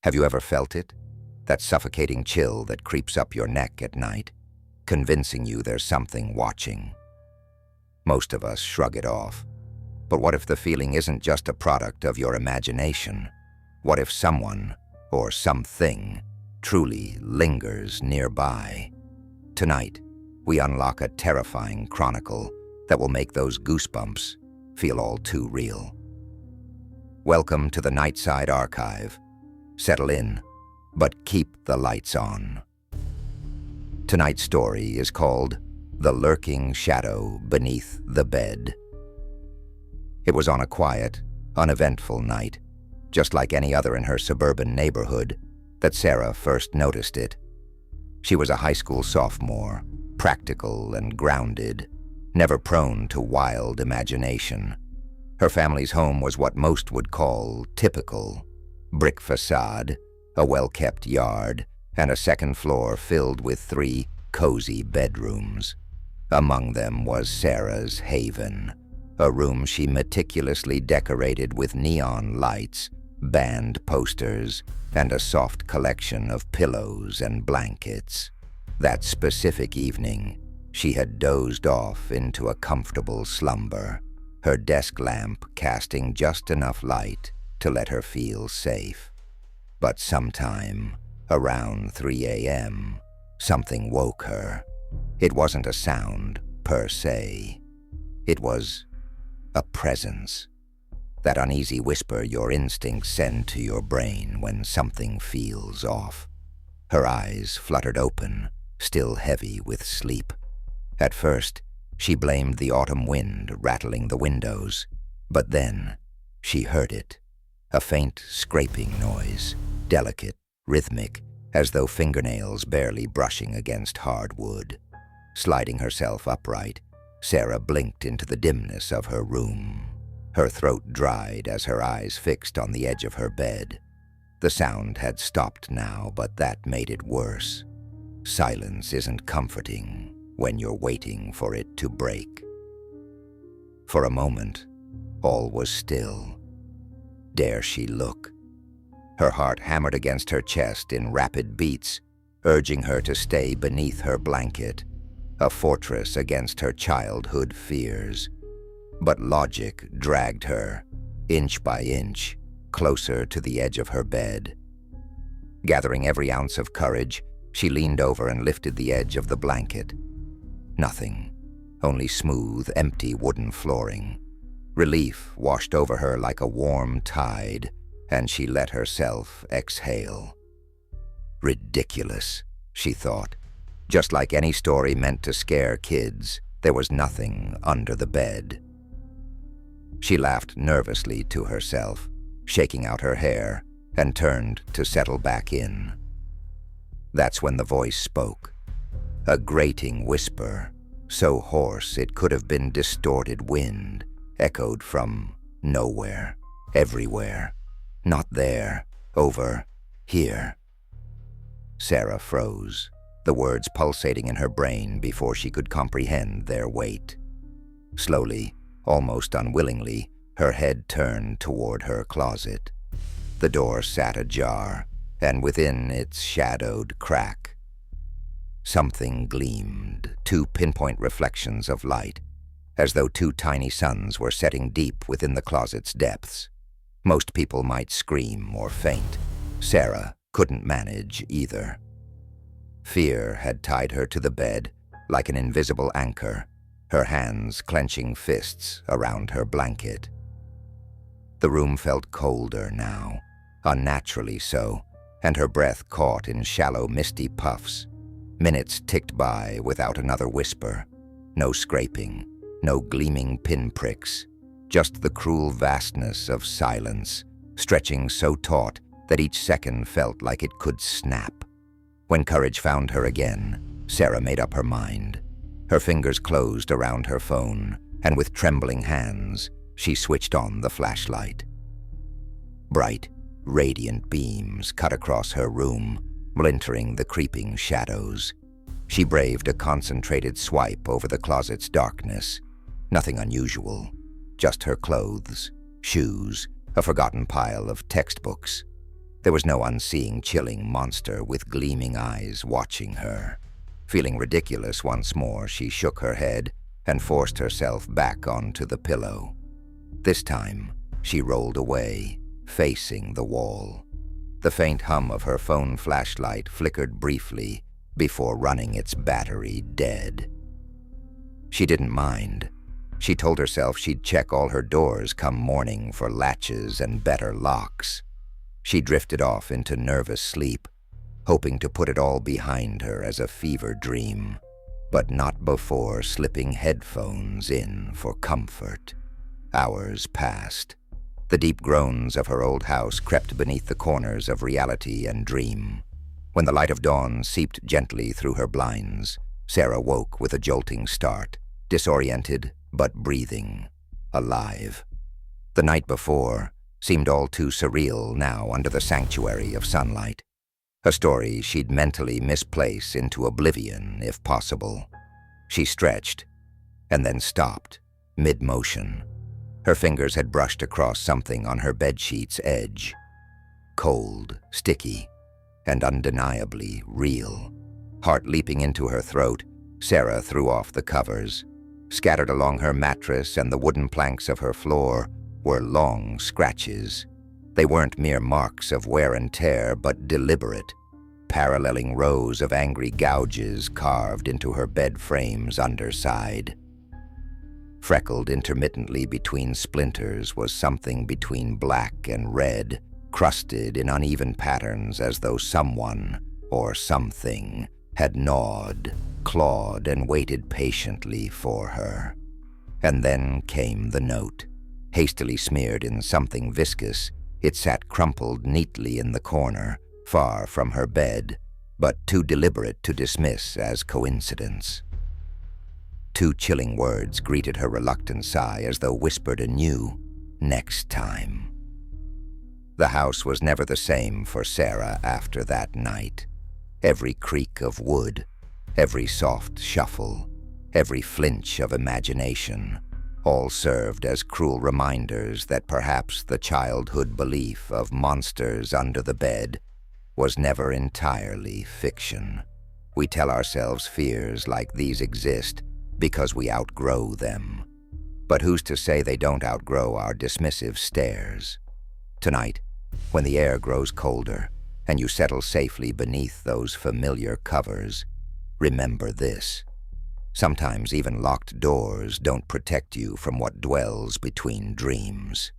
Have you ever felt it? That suffocating chill that creeps up your neck at night, convincing you there's something watching. Most of us shrug it off. But what if the feeling isn't just a product of your imagination? What if someone, or something, truly lingers nearby? Tonight, we unlock a terrifying chronicle that will make those goosebumps feel all too real. Welcome to the Nightside Archive. Settle in, but keep the lights on. Tonight's story is called The Lurking Shadow Beneath the Bed. It was on a quiet, uneventful night, just like any other in her suburban neighborhood, that Sarah first noticed it. She was a high school sophomore, practical and grounded, never prone to wild imagination. Her family's home was what most would call typical. Brick facade, a well-kept yard, and a second floor filled with 3 cozy bedrooms. Among them was Sarah's haven, a room she meticulously decorated with neon lights, band posters, and a soft collection of pillows and blankets. That specific evening, she had dozed off into a comfortable slumber, her desk lamp casting just enough light to let her feel safe. But sometime, around 3 a.m., something woke her. It wasn't a sound, per se. It was a presence. That uneasy whisper your instincts send to your brain when something feels off. Her eyes fluttered open, still heavy with sleep. At first, she blamed the autumn wind rattling the windows, but then she heard it. A faint scraping noise, delicate, rhythmic, as though fingernails barely brushing against hard wood. Sliding herself upright, Sarah blinked into the dimness of her room. Her throat dried as her eyes fixed on the edge of her bed. The sound had stopped now, but that made it worse. Silence isn't comforting when you're waiting for it to break. For a moment, all was still. Dare she look? Her heart hammered against her chest in rapid beats, urging her to stay beneath her blanket, a fortress against her childhood fears. But logic dragged her, inch by inch, closer to the edge of her bed. Gathering every ounce of courage, she leaned over and lifted the edge of the blanket. Nothing, only smooth, empty wooden flooring. Relief washed over her like a warm tide, and she let herself exhale. Ridiculous, she thought. Just like any story meant to scare kids, there was nothing under the bed. She laughed nervously to herself, shaking out her hair, and turned to settle back in. That's when the voice spoke. A grating whisper, so hoarse it could have been distorted wind, echoed from nowhere, everywhere. Not there, over, here. Sarah froze, the words pulsating in her brain before she could comprehend their weight. Slowly, almost unwillingly, her head turned toward her closet. The door sat ajar, and within its shadowed crack, something gleamed, 2 pinpoint reflections of light, as though 2 tiny suns were setting deep within the closet's depths. Most people might scream or faint. Sarah couldn't manage either. Fear had tied her to the bed like an invisible anchor, her hands clenching fists around her blanket. The room felt colder now, unnaturally so, and her breath caught in shallow, misty puffs. Minutes ticked by without another whisper. No scraping, no gleaming pinpricks, just the cruel vastness of silence, stretching so taut that each second felt like it could snap. When courage found her again, Sarah made up her mind. Her fingers closed around her phone, and with trembling hands, she switched on the flashlight. Bright, radiant beams cut across her room, splintering the creeping shadows. She braved a concentrated swipe over the closet's darkness. Nothing unusual, just her clothes, shoes, a forgotten pile of textbooks. There was no unseeing, chilling monster with gleaming eyes watching her. Feeling ridiculous once more, she shook her head and forced herself back onto the pillow. This time, she rolled away, facing the wall. The faint hum of her phone flashlight flickered briefly before running its battery dead. She didn't mind. She told herself she'd check all her doors come morning for latches and better locks. She drifted off into nervous sleep, hoping to put it all behind her as a fever dream, but not before slipping headphones in for comfort. Hours passed. The deep groans of her old house crept beneath the corners of reality and dream. When the light of dawn seeped gently through her blinds, Sarah woke with a jolting start, disoriented but breathing, alive. The night before seemed all too surreal now under the sanctuary of sunlight. A story she'd mentally misplace into oblivion if possible. She stretched, and then stopped, mid-motion. Her fingers had brushed across something on her bedsheet's edge. Cold, sticky, and undeniably real. Heart leaping into her throat, Sarah threw off the covers. Scattered along her mattress and the wooden planks of her floor were long scratches. They weren't mere marks of wear and tear, but deliberate, paralleling rows of angry gouges carved into her bed frame's underside. Freckled intermittently between splinters was something between black and red, crusted in uneven patterns as though someone, or something, had gnawed, clawed, and waited patiently for her. And then came the note. Hastily smeared in something viscous, it sat crumpled neatly in the corner, far from her bed, but too deliberate to dismiss as coincidence. Two chilling words greeted her reluctant sigh as though whispered anew, "Next time." The house was never the same for Sarah after that night. Every creak of wood, every soft shuffle, every flinch of imagination, all served as cruel reminders that perhaps the childhood belief of monsters under the bed was never entirely fiction. We tell ourselves fears like these exist because we outgrow them. But who's to say they don't outgrow our dismissive stares? Tonight, when the air grows colder and you settle safely beneath those familiar covers, remember this. Sometimes even locked doors don't protect you from what dwells between dreams.